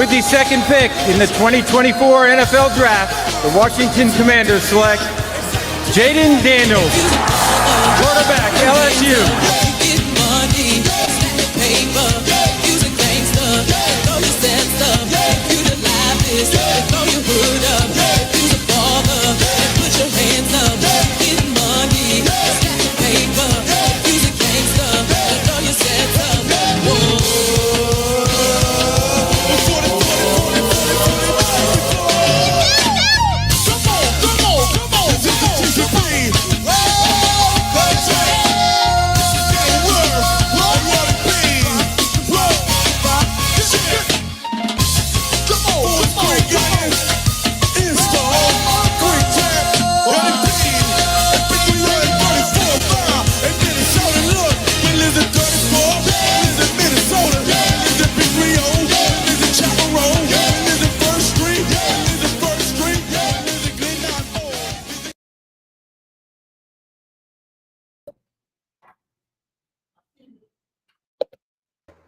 With the second pick in the 2024 NFL Draft, the Washington Commanders select Jaden Daniels, quarterback, LSU.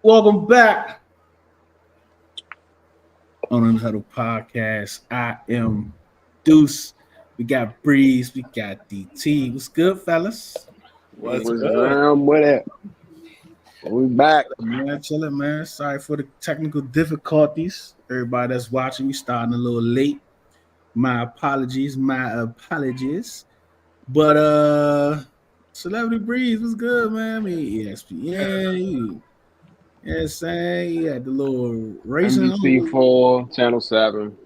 Welcome back on the Huddle podcast. I am Deuce. We got Breeze. We got DT. What's good, fellas? What's around with it? We back. Man, chilling, man. Sorry for the technical difficulties. Everybody that's watching, we starting a little late. My apologies. But Celebrity Breeze was good, man. I mean, ESPN. Yeah, saying he had the little racing. NBC4, Channel 7,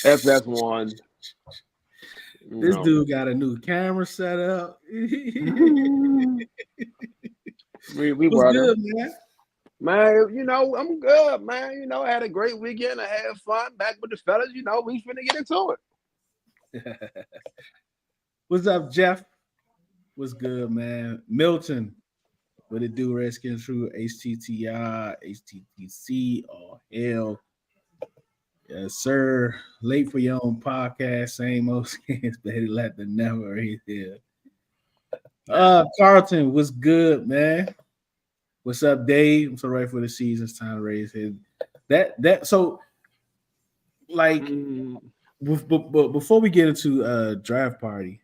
FS1. This dude got a new camera set up. we What's good, man? Man, I'm good, man. I had a great weekend. I had fun back with the fellas. We finna get into it. What's up, Jeff? What's good, man? Milton. What it do, Redskins through HTTI, HTTC, oh hell. Yes, sir. Late for your own podcast. Same old skins, baby. Let the never right here. Carlton, what's good, man? What's up, Dave? I'm so ready for the season. It's time to raise his. So like before we get into draft party,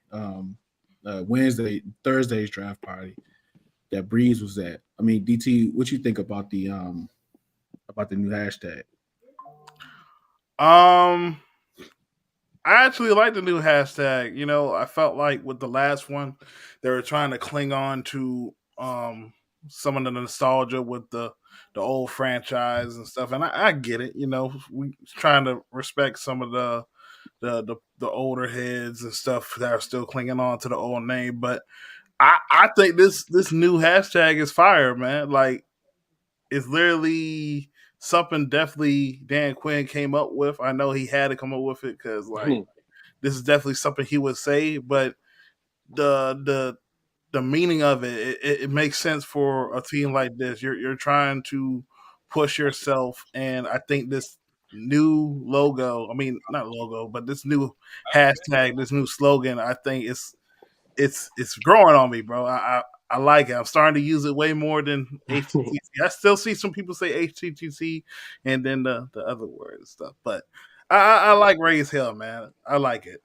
Thursday's draft party. That Breeze was at. I mean, DT, what you think about the new hashtag? I actually like the new hashtag. I felt like with the last one, they were trying to cling on to some of the nostalgia with the old franchise and stuff, and I get it. We trying to respect some of the older heads and stuff that are still clinging on to the old name, but I think this new hashtag is fire, man. Like, it's literally something definitely Dan Quinn came up with. I know he had to come up with it because, this is definitely something he would say. But the meaning of it makes sense for a team like this. You're trying to push yourself, and I think this new logo. I mean, not logo, but this new hashtag, this new slogan. I think it's growing on me, bro. I like it. I'm starting to use it way more than HTTC. I still see some people say HTTC and then the other word and stuff. But I like Raise Hell, man. I like it.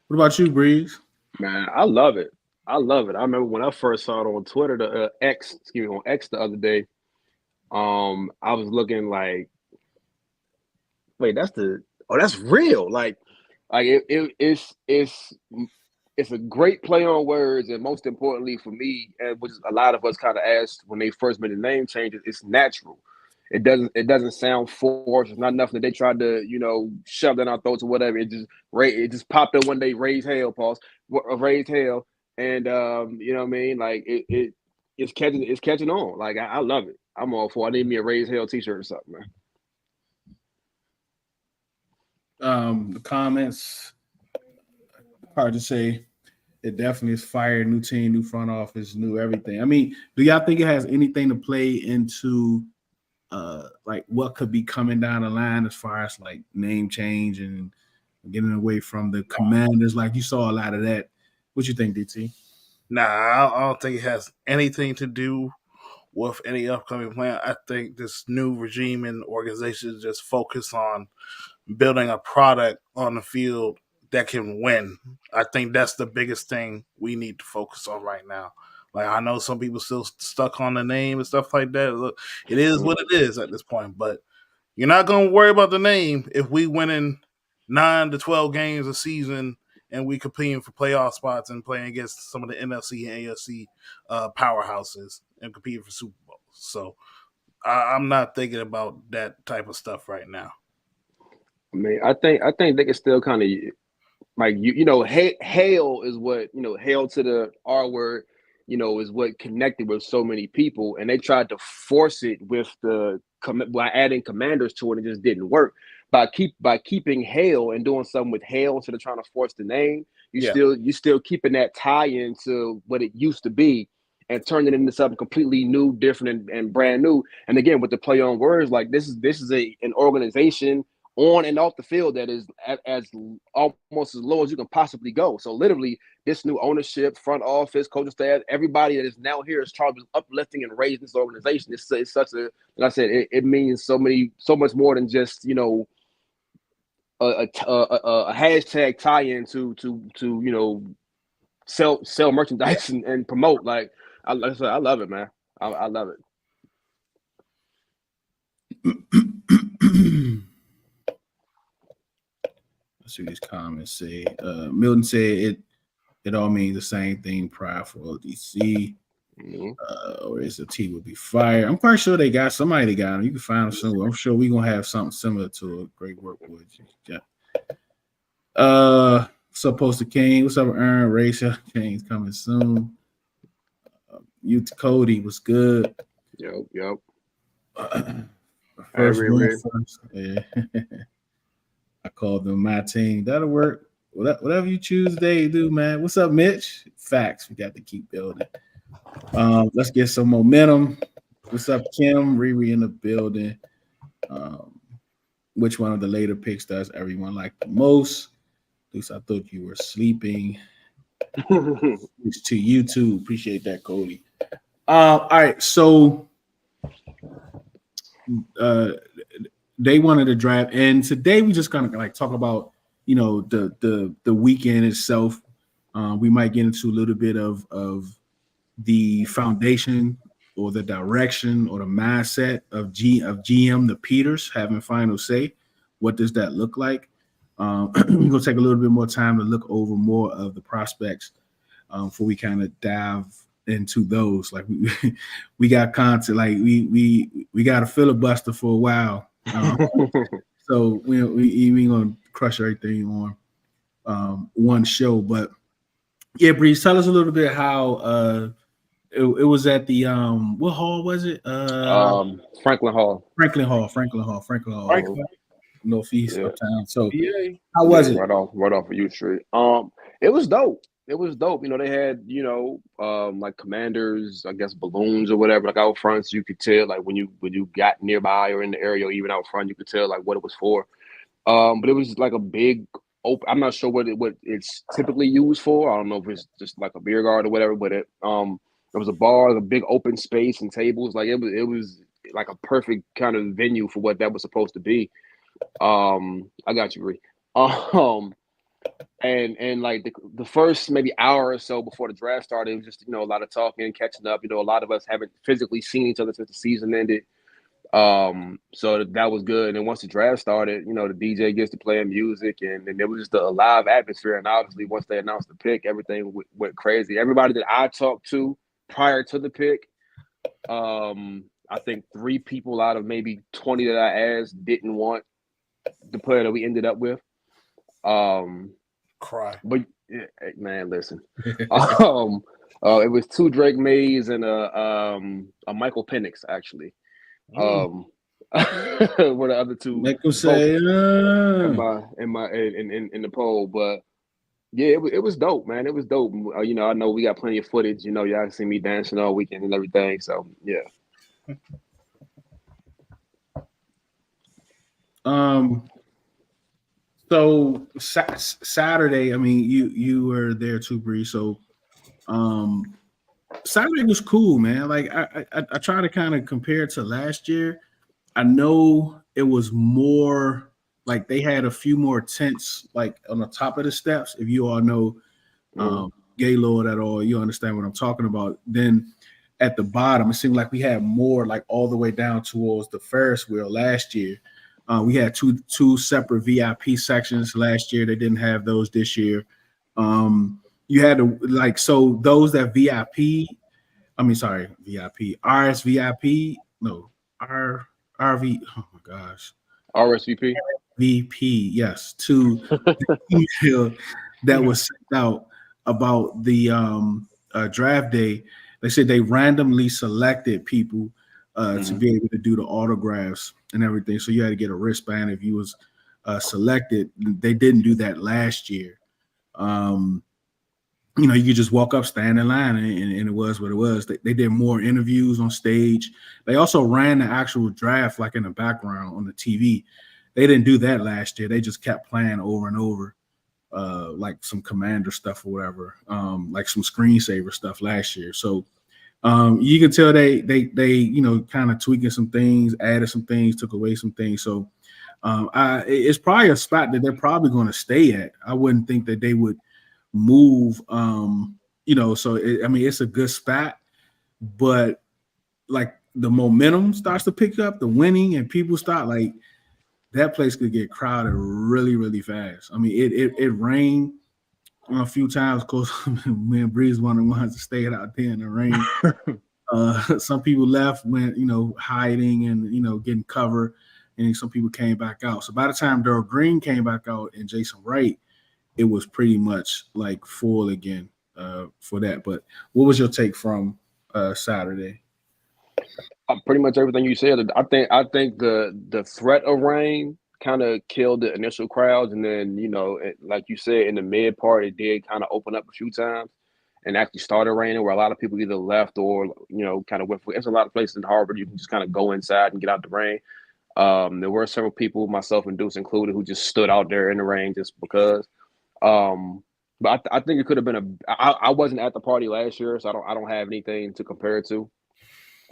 What about you, Breeze? Man, I love it. I remember when I first saw it on Twitter, on X the other day. I was looking like, wait, that's real. Like it's a great play on words, and most importantly for me, and which a lot of us kind of asked when they first made the name changes, it's natural. It doesn't sound forced. It's not nothing that they tried to shove down our throats or whatever. It just popped up one day. Raise hell, raise hell, and you know what I mean. Like it's catching on. Like I love it. I'm all for it. I need me a raise hell t-shirt or something, man. The comments, hard to say. It definitely is fire. New team, new front office, new everything. I mean, do y'all think it has anything to play into like what could be coming down the line as far as like name change and getting away from the Commanders? Like you saw a lot of that. What you think, DT? Nah, I don't think it has anything to do with any upcoming plan. I think this new regime and organization just focus on building a product on the field that can win. I think that's the biggest thing we need to focus on right now. Like I know some people still stuck on the name and stuff like that. Look, it is what it is at this point, but you're not going to worry about the name if we winning 9 to 12 games a season and we competing for playoff spots and playing against some of the NFC and AFC powerhouses and competing for Super Bowls. So I'm not thinking about that type of stuff right now. I mean, I think they can still kind of like hail is what hail to the R word, is what connected with so many people, and they tried to force it with by adding commanders to it. It just didn't work. By keeping hail and doing something with hail instead of trying to force the name, you still keeping that tie into what it used to be and turning it into something completely new, different, and brand new. And again, with the play on words, like this is an organization on and off the field that is as almost as low as you can possibly go. So literally, this new ownership, front office, coaching staff, everybody that is now here is charged with uplifting and raising this organization. It's such a, like I said, it means so much more than just a hashtag tie-in to sell merchandise and promote. Like I love it, man. I love it. Let's see what these comments say. Milton said it all means the same thing. Pride for ODC. Or is the T would be fire. I'm quite sure they got somebody that got them. You can find them somewhere. I'm sure we're gonna have something similar to a great work with you. Yeah. What's up, Poster King? What's up, Aaron? Rachel King's coming soon. You to Cody was good. Yep. First. Yeah. I called them my team. That'll work. Whatever you choose today, do, man. What's up, Mitch? Facts. We got to keep building. Let's get some momentum. What's up, Kim? Riri in the building. Which one of the later picks does everyone like the most? Deuce, I thought you were sleeping. It's to you too. Appreciate that, Cody. All right, so they wanted to draft, and today we just gonna like talk about the weekend itself. We might get into a little bit of the foundation or the direction or the mindset of GM the Peters having final say. What does that look like? We're gonna take a little bit more time to look over more of the prospects before we kind of dive into those. Like we got content, like we got a filibuster for a while. So we gonna crush everything on one show. But yeah, Breeze, tell us a little bit how it was at the what hall was it? Franklin Hall. Franklin Hall. Northeast uptown. So how was it? Right off of U Street. It was dope. It was dope. They had, like commanders, I guess balloons or whatever, like out front. So you could tell, like when you got nearby or in the area or even out front, you could tell like what it was for. But it was like a big open. I'm not sure what it's typically used for. I don't know if it's just like a beer garden or whatever. But it was a bar, a big open space and tables. Like it was like a perfect kind of venue for what that was supposed to be. I got you, Ree. And like the first maybe hour or so before the draft started, it was just a lot of talking, catching up. A lot of us haven't physically seen each other since the season ended. So that was good. And once the draft started, the DJ gets to play music, and there was just a live atmosphere. And obviously, once they announced the pick, everything went crazy. Everybody that I talked to prior to the pick, I think 3 people out of maybe 20 that I asked didn't want the player that we ended up with. Cry. But man, listen. It was 2 Drake Mays and a Michael Penix actually. Were the other 2 Michael say in the poll, but yeah, it was dope, man. It was dope. I know we got plenty of footage. Y'all see me dancing all weekend and everything. So yeah. So Saturday, I mean, you were there too, Bree. So, Saturday was cool, man. Like I try to kind of compare it to last year. I know it was more like they had a few more tents like on the top of the steps. If you all know Gaylord at all, you understand what I'm talking about. Then at the bottom, it seemed like we had more like all the way down towards the Ferris wheel last year. We had two separate VIP sections last year. They didn't have those this year. You had to like so those that VIP. I mean, sorry, VIP, RSVIP, no, R RV. Oh my gosh, RSVP. VP, yes, to the email that was sent out about the draft day. They said they randomly selected people to be able to do the autographs and everything. So you had to get a wristband if you was selected. They didn't do that last year. You know, you could just walk up, stand in line, and it was what it was. They did more interviews on stage. They also ran the actual draft like in the background on the TV. They didn't do that last year. They just kept playing over and over, like some Commander stuff or whatever, like some screensaver stuff last year. So you can tell they you know kind of tweaking some things, added some things, took away some things. So it's probably a spot that they're probably going to stay at. I wouldn't think that they would move. You know, so I mean it's a good spot, but like the momentum starts to pick up, the winning, and people start like that place could get crowded really, really fast. I mean, it rained a few times. Of course, me and Breeze one of the ones that stayed out there in the rain. Some people left, went hiding and getting cover, and some people came back out. So by the time Daryl Green came back out and Jason Wright, it was pretty much like full again for that. But what was your take from Saturday? Pretty much everything you said. I think the threat of rain kind of killed the initial crowds, and then like you said, in the mid part, it did kind of open up a few times, and actually started raining where a lot of people either left or kind of went. There's a lot of places in Harvard you can just kind of go inside and get out the rain. There were several people, myself and Deuce included, who just stood out there in the rain just because. But I think it could have been I wasn't at the party last year, so I don't have anything to compare it to,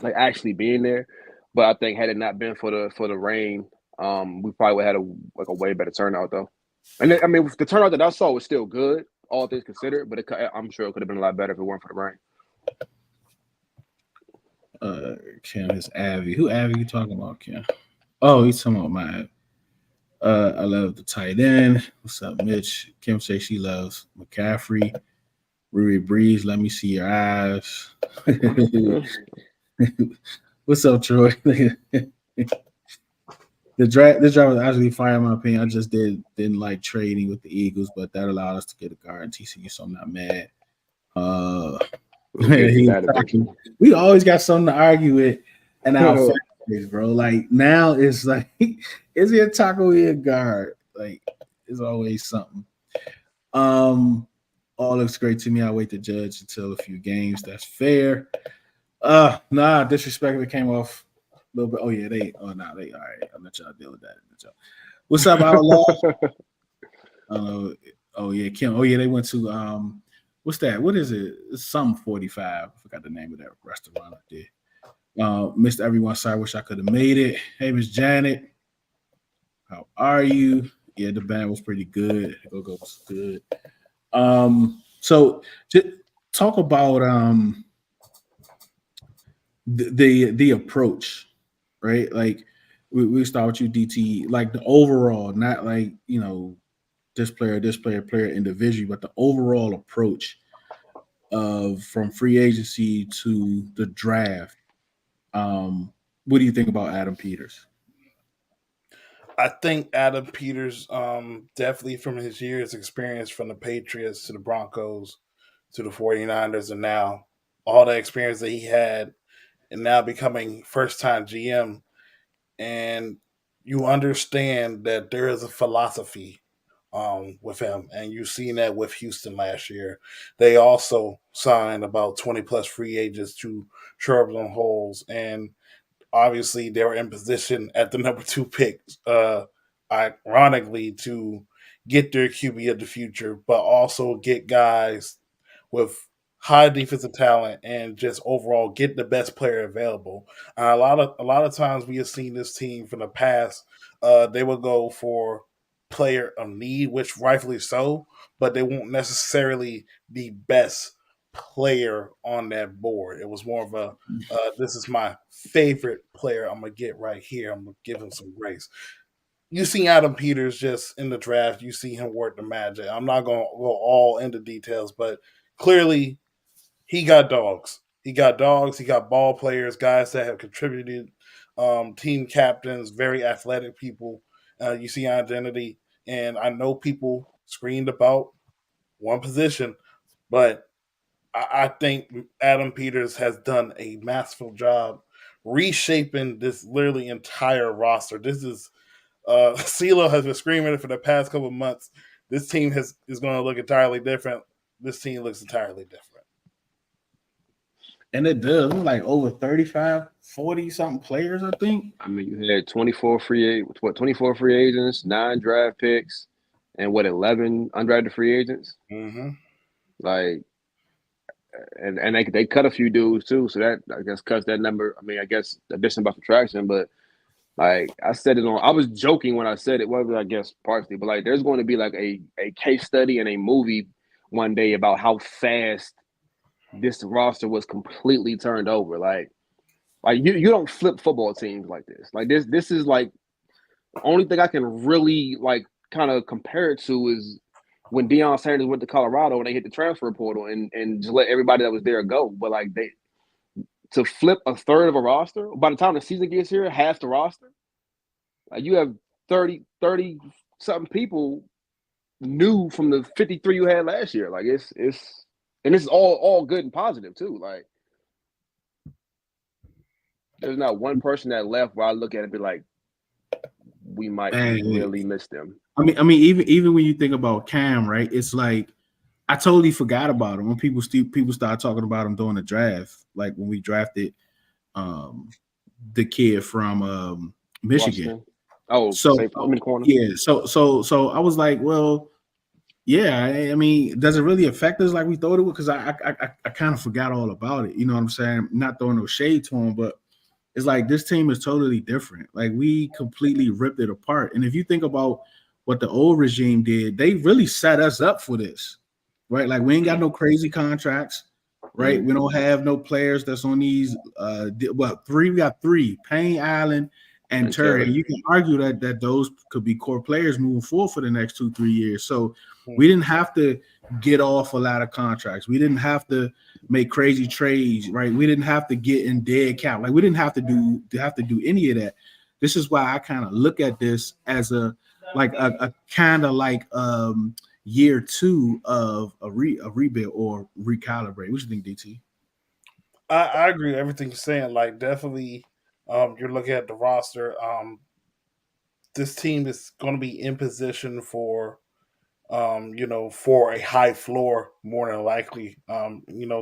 like actually being there. But I think had it not been for the rain, we probably would have had a way better turnout though. And I mean, the turnout that I saw was still good, all things considered. But I'm sure it could have been a lot better if it weren't for the rain. Kim is Avi. Who Avi you talking about, Kim? Oh, he's talking about my. I love the tight end. What's up, Mitch? Kim says she loves McCaffrey. Ruby Breeze, let me see your eyes. What's up, Troy? This draft was actually fire in my opinion. I just didn't like trading with the Eagles, but that allowed us to get a guard in TCU, so I'm not mad. We always got something to argue with in our families, bro. Like now it's like, is he a tackle or a guard? Like it's always something. All looks great to me. I'll wait to judge until a few games. That's fair. Nah, disrespect came off a little bit. Oh yeah, they all right. I'll let y'all deal with that. What's up, Outlaw? Oh yeah, Kim. Oh yeah, they went to what's that? What is it? It's some 45. I forgot the name of that restaurant up there. Missed everyone. Sorry, wish I could have made it. Hey, Miss Janet. How are you? Yeah, the band was pretty good. Go was good. So just talk about the approach, right? Like we start with you, DT, like the overall, not like this player individually, but the overall approach of from free agency to the draft. What do you think about Adam Peters? I think Adam Peters, definitely from his years experience from the Patriots to the Broncos to the 49ers, and now all the experience that he had, and now becoming first-time GM, and you understand that there is a philosophy with him, and you've seen that with Houston last year. They also signed about 20-plus free agents to shore up some holes, and obviously they were in position at the number 2 pick, ironically, to get their QB of the future, but also get guys with high defensive talent, and just overall get the best player available. A lot of times we have seen this team from the past. They will go for player of need, which rightfully so, but they won't necessarily be best player on that board. It was more of a this is my favorite player. I'm gonna get right here. I'm gonna give him some grace. You see Adam Peters just in the draft. You see him work the magic. I'm not gonna go all into details, but clearly he got dogs. He got dogs. He got ball players, guys that have contributed, team captains, very athletic people. You see identity, and I know people screamed about one position, but I think Adam Peters has done a masterful job reshaping this literally entire roster. This is Ceelo has been screaming it for the past couple of months. This team is going to look entirely different. This team looks entirely different. And it does. It was like over 35, 40 something players, I think. I mean, you had 24 free agents, 9 draft picks, and 11 undrafted free agents. Mm-hmm. Like, and they cut a few dudes too, so that I guess cuts that number. I mean, I guess addition by subtraction, but like I said it on, I was joking when I said it. Well, I guess partially, but like there's going to be like a case study and a movie one day about how fast this roster was completely turned over. Like you don't flip football teams like this. Like this is like the only thing I can really like kind of compare it to is when Deion Sanders went to Colorado and they hit the transfer portal and just let everybody that was there go. But like to flip a third of a roster, by the time the season gets here, half the roster, like you have 30 something people new from the 53 you had last year. Like it's and this is all good and positive too. Like there's not one person that left where I look at it and be like, we might really miss them. I mean, even when you think about Cam, right? It's like I totally forgot about him when people start talking about him during the draft. Like when we drafted the kid from Michigan. Washington. Oh, so I'm in the corner. Yeah, so I was like, well, yeah. I mean, does it really affect us like we thought it would? Because I kind of forgot all about it. You know what I'm saying? Not throwing no shade to him, but it's like this team is totally different. Like we completely ripped it apart. And if you think about what the old regime did, they really set us up for this, right? Like we ain't got no crazy contracts, right? Mm-hmm. We don't have no players that's on these. We got 3: Payne, Allen, and Terry. And you can argue that those could be core players moving forward for the next 2-3 years. So we didn't have to get off a lot of contracts. We didn't have to make crazy trades, right? We didn't have to get in dead cap. Like we didn't have to do any of that. This is why I kind of look at this as a kind of like year 2 of a rebuild or recalibrate. What do you think, DT? I agree with everything you're saying. Like definitely, you're looking at the roster. This team is going to be in position for for a high floor more than likely.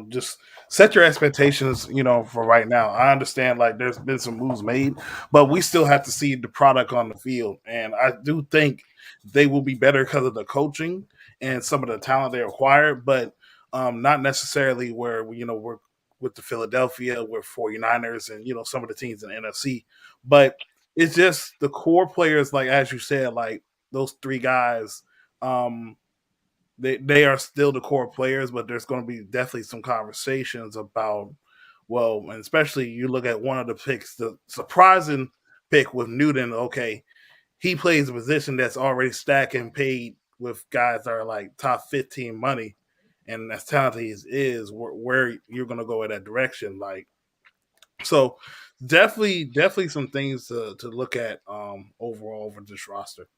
Just set your expectations, for right now. I understand like there's been some moves made, but we still have to see the product on the field. And I do think they will be better because of the coaching and some of the talent they acquired, but not necessarily where we're with the Philadelphia, with 49ers and, some of the teams in the NFC. But it's just the core players, like as you said, like those 3 guys, they are still the core players, but there's going to be definitely some conversations about, and especially you look at one of the picks, the surprising pick with Newton. Okay, he plays a position that's already stacking paid with guys that are like top 15 money, and as talented as is, where you're going to go in that direction. Like, so definitely some things to look at overall over this roster.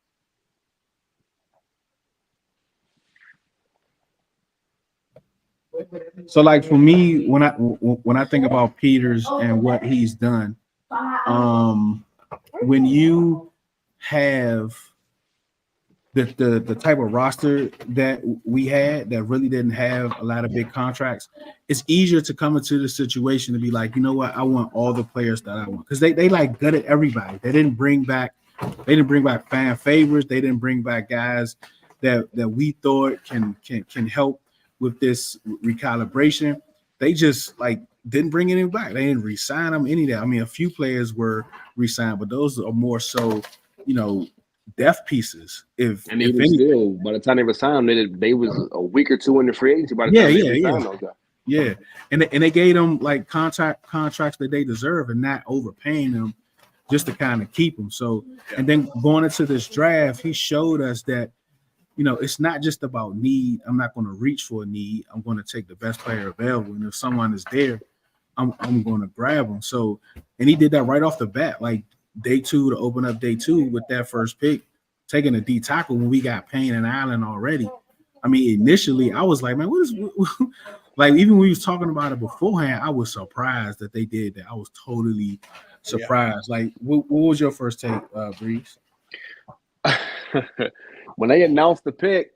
So like for me, when I think about Peters and what he's done, when you have the type of roster that we had that really didn't have a lot of big contracts, it's easier to come into the situation to be like, you know what, I want all the players that I want, because they like gutted everybody. They didn't bring back fan favorites. They didn't bring back guys that we thought can help with this recalibration, they just like didn't bring anything back. They didn't re-sign them, any of that. I mean, a few players were re-signed, but those are more so, depth pieces. And if even anything. still, by the time they resigned them, they was a week or two in the free agency by the time they resigned those guys. Yeah, and they gave them like contracts that they deserve and not overpaying them just to kind of keep them. So, and then going into this draft, he showed us that, it's not just about need. I'm not going to reach for a need. I'm going to take the best player available. And if someone is there, I'm going to grab them. So, and he did that right off the bat, like day 2 to open up day 2 with that first pick, taking a D tackle when we got Payne and Allen already. I mean, initially I was like, man, what like, even when we was talking about it beforehand, I was surprised that they did that. I was totally surprised. Yeah. Like, what was your first take, Breeze? When they announced the pick,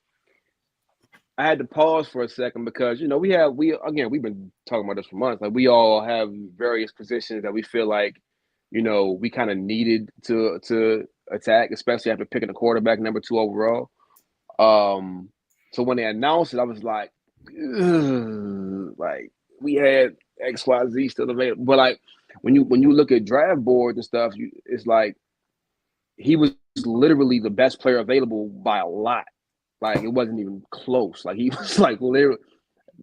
I had to pause for a second because we've been talking about this for months. Like, we all have various positions that we feel like, we kind of needed to attack, especially after picking a quarterback number 2 overall. So when they announced it, I was like, like, we had XYZ still available. But like when you look at draft boards and stuff, it's like he was literally the best player available by a lot. Like, it wasn't even close. Like, he was like literally,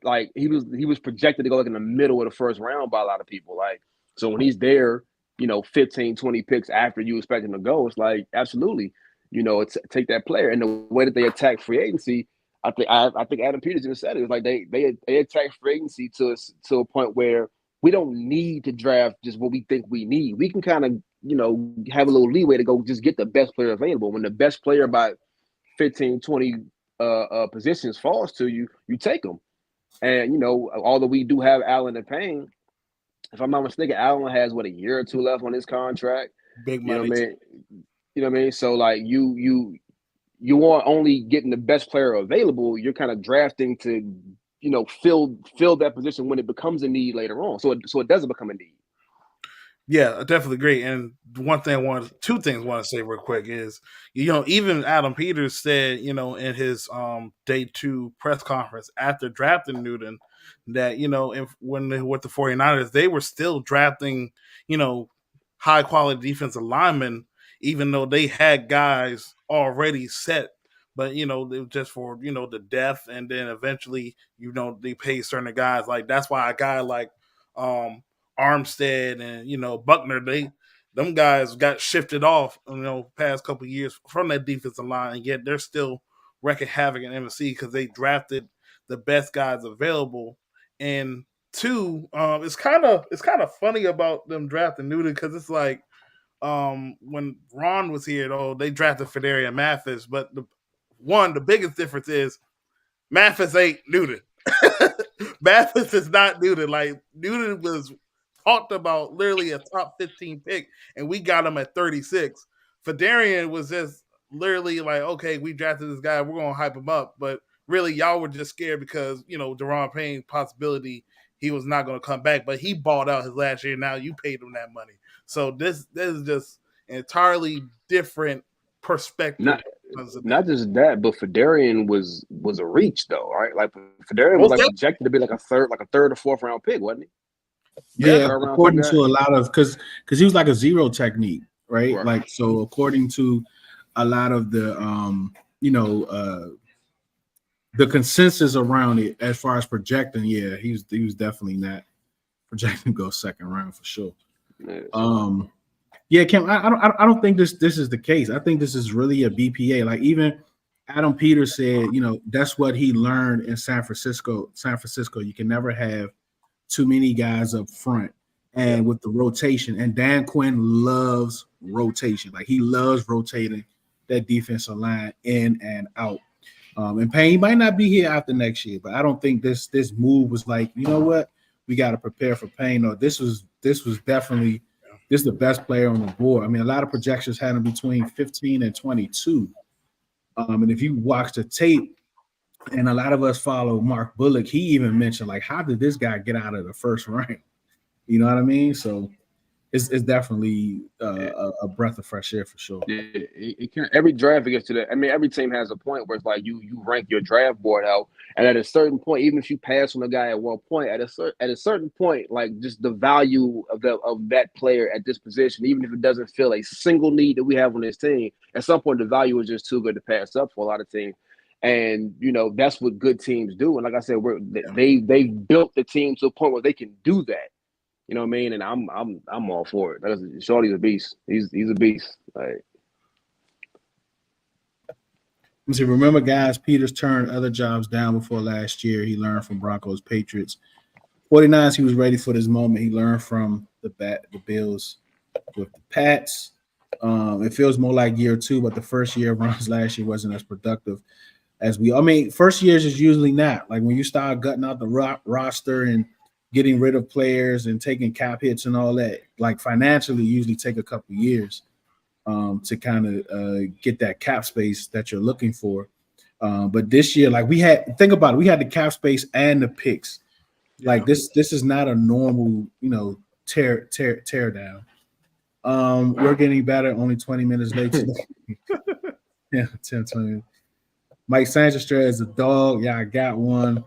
like, he was projected to go like in the middle of the first round by a lot of people. Like, so when he's there, 15, 20 picks after you expect him to go, it's like, absolutely, take that player. And the way that they attack free agency, I think Adam Peters even said it. It's like they attack free agency to a point where we don't need to draft just what we think we need. We can kind of, have a little leeway to go just get the best player available. When the best player by 15, 20 positions falls to you, you take them. And, although we do have Allen and Payne, if I'm not mistaken, Allen has a year or 2 left on his contract. Big money. You know what I mean? So like you aren't only getting the best player available, you're kind of drafting to, fill that position when it becomes a need later on. So it doesn't become a need. Yeah, I definitely agree. And two things I want to say real quick is, even Adam Peters said, in his day 2 press conference after drafting Newton, that, with the 49ers, they were still drafting, high quality defensive linemen, even though they had guys already set. But, they were just for, the depth. And then eventually, they pay certain guys. Like, that's why a guy like Armstead and Buckner, them guys got shifted off past couple of years from that defensive line, and yet they're still wreaking havoc in MSC because they drafted the best guys available. And 2, it's kind of funny about them drafting Newton because it's like when Ron was here, they drafted Fedarian Mathis, but the biggest difference is Mathis ain't Newton. Mathis is not Newton. Like, Newton was talked about literally a top 15 pick, and we got him at 36. Fedarian was just literally like, okay, we drafted this guy, we're gonna hype him up, but really y'all were just scared because Deron Payne possibility he was not gonna come back, but he balled out his last year. Now you paid him that money, so this is just an entirely different perspective. Not just that, but Fedarian was a reach though, right? Like, Fedarian was like projected to be like a third or fourth round pick, wasn't he? Yeah, according to a lot of because he was like a zero technique, right? Like, so according to a lot of the the consensus around it as far as projecting, he was definitely not projecting to go second round for sure. Kim, I don't think this is the case. I think this is really a BPA. Like, even Adam Peters said, that's what he learned in San Francisco. You can never have too many guys up front, and with the rotation. And Dan Quinn loves rotation. Like, he loves rotating that defensive line in and out. And Payne might not be here after next year, but I don't think this move was like, you know what, we got to prepare for Payne. No, this was definitely the best player on the board. I mean, a lot of projections had him between 15 and 22. And if you watch the tape, and a lot of us follow Mark Bullock, he even mentioned, like, how did this guy get out of the first round? You know what I mean? So it's definitely a breath of fresh air for sure. It can, every draft gets to that. I mean, every team has a point where it's like you rank your draft board out, and at a certain point, even if you pass on a guy at one point, at a certain point, like just the value of that player at this position, even if it doesn't fill a single need that we have on this team, at some point the value is just too good to pass up for a lot of teams. And that's what good teams do. And like I said, they've built the team to a point where they can do that. You know what I mean? And I'm all for it. Because Shorty's a beast. He's a beast. Like, see, remember, guys, Peters turned other jobs down before last year. He learned from Broncos, Patriots, 49ers. He was ready for this moment. He learned from the Bills with the Pats. It feels more like year two, but the first year of runs last year wasn't as productive as first years is usually not. Like when you start gutting out the roster and getting rid of players and taking cap hits and all that, like financially, usually take a couple years to kind of get that cap space that you're looking for. But this year, like think about it, we had the cap space and the picks. Like this is not a normal, tear down. We're getting better. Only 20 minutes late. Yeah, 10, 20. Mike Sanchez is a dog. Yeah, I got one.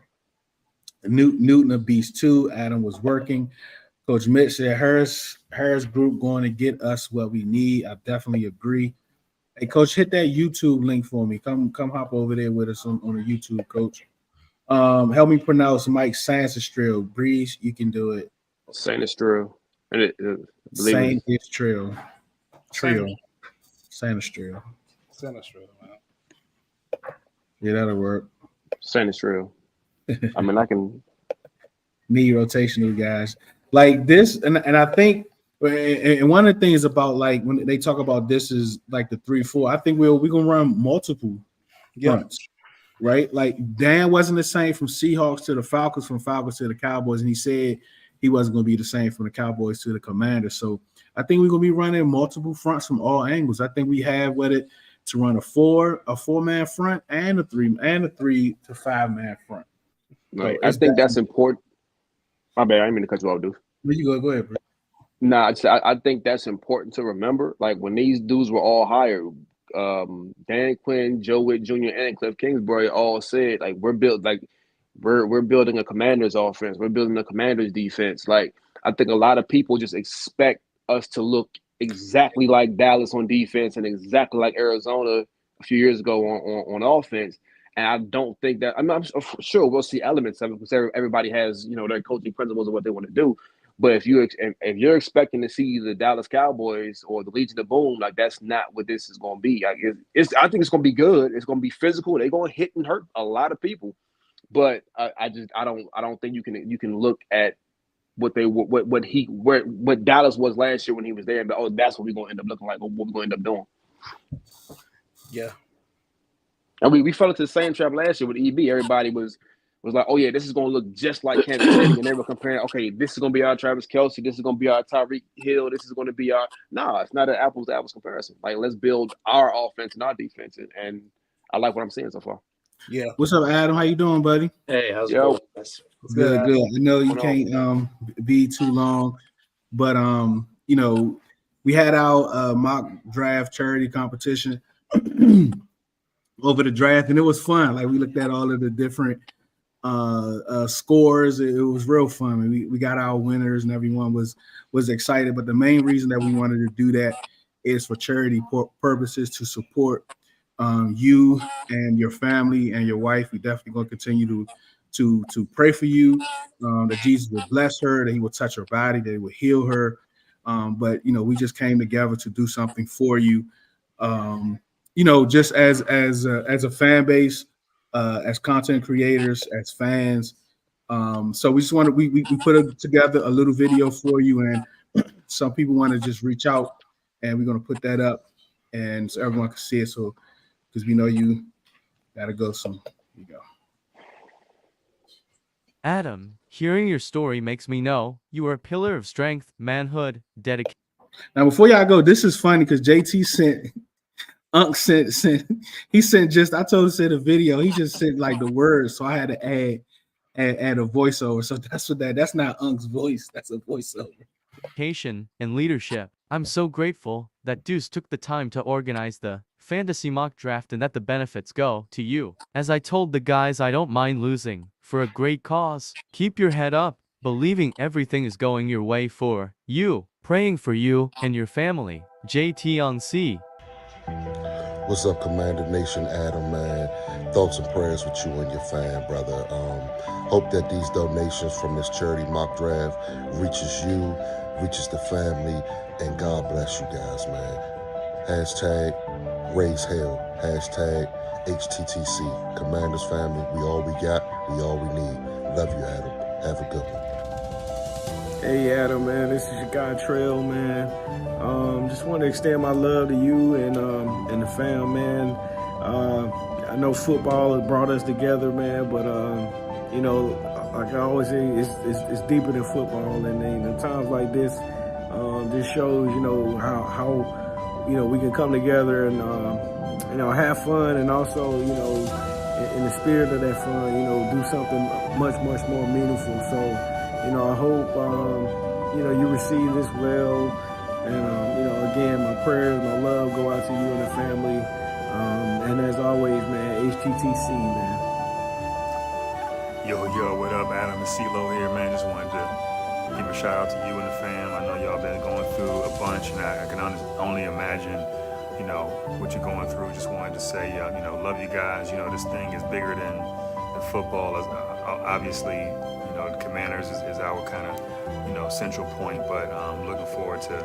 Newton a beast too. Adam was working. Coach Mitch said Harris group going to get us what we need. I definitely agree. Hey, Coach, hit that YouTube link for me. Come hop over there with us on the YouTube, Coach. Help me pronounce Mike Sanchez. Breeze, you can do it. Sanchez. Sanchez Trio. Sanchez. Man. Yeah, that'll work. Sanchez. I mean, I can need rotational guys like this, and I think, and one of the things about like when they talk about this is like the 3-4. I think we're gonna run multiple fronts, right? Like Dan wasn't the same from Seahawks to the Falcons, from Falcons to the Cowboys, and he said he wasn't gonna be the same from the Cowboys to the Commanders. So I think we're gonna be running multiple fronts from all angles. I think we have with it to run a 4-man front and a 3 to 5-man front. Right. So I think that's important. My bad. I didn't mean to cut you off, dude. Where you go ahead, bro. Nah, I think that's important to remember. Like when these dudes were all hired, Dan Quinn, Joe Witt Jr., and Cliff Kingsbury all said like we're building a Commanders offense. We're building a Commanders defense. Like I think a lot of people just expect us to look exactly like Dallas on defense and exactly like Arizona a few years ago on offense. And I don't think that I'm sure we'll see elements of it because everybody has their coaching principles of what they want to do. But if you're expecting to see the Dallas Cowboys or the Legion of Boom, like that's not what this is going to be. I think it's going to be good. It's going to be physical. They're going to hit and hurt a lot of people. But I don't think you can look at what Dallas was last year when he was there, but that's what we're going to end up looking like, or what we're going to end up doing. Yeah. And we fell into the same trap last year with EB. Everybody was like, oh, yeah, this is going to look just like Kansas City. And they were comparing, okay, this is going to be our Travis Kelce. This is going to be our Tyreek Hill. This is going to be our – no, it's not an apples-to-apples comparison. Like, let's build our offense and our defense. And I like what I'm seeing so far. Yeah. What's up, Adam? How you doing, buddy? Hey, how's it going? Good. I know you can't be too long, but, we had our mock draft charity competition over the draft, and it was fun. Like we looked at all of the different scores. It was real fun. I mean, we got our winners, and everyone was excited. But the main reason that we wanted to do that is for charity purposes, to support you and your family and your wife. We definitely going to continue to pray for you, that Jesus will bless her, that He will touch her body, that He will heal her. But we just came together to do something for you. Just as a fan base, as content creators, as fans. So we just wanted we put together a little video for you, and some people want to just reach out, and we're gonna put that up, and so everyone can see it. So because we know you gotta go soon. Here you go. Adam, hearing your story makes me know you are a pillar of strength, manhood, dedication. Now, before y'all go, this is funny because JT sent I told him to send a video. He just sent like the words, so I had to add a voiceover. So that's not Unk's voice. That's a voiceover. dedication, and leadership. I'm so grateful that Deuce took the time to organize the fantasy mock draft and that the benefits go to you. As I told the guys, I don't mind losing for a great cause. Keep your head up, believing everything is going your way for you, praying for you and your family. JT on C. What's up, Commander Nation? Adam, man. Thoughts and prayers with you and your fam, brother. Hope that these donations from this charity mock draft reaches you, reaches the family, and God bless you guys, man. Hashtag raise hell. Hashtag HTTC. Commanders family, we all we got, we all we need. Love you, Adam. Have a good one. Hey Adam, man, this is your guy Trail, man. Just want to extend my love to you and the fam, man. I know football has brought us together, man, but you know, like I always say, it's deeper than football, and you know, times like this, this shows, you know, how you know we can come together and you know, have fun, and also, you know, in the spirit of that fun, you know, do something much more meaningful. So. You know, I hope, you know, you receive this well. And, you know, again, my prayers, my love go out to you and the family. And as always, man, HTTC, man. Yo, what up, Adam and Ceelo here, man. Just wanted to give a shout out to you and the fam. I know y'all been going through a bunch, and I can only imagine, you know, what you're going through. Just wanted to say, you know, love you guys. You know, this thing is bigger than football. Obviously, you know, the Commanders is our kind of, you know, central point, but looking forward to,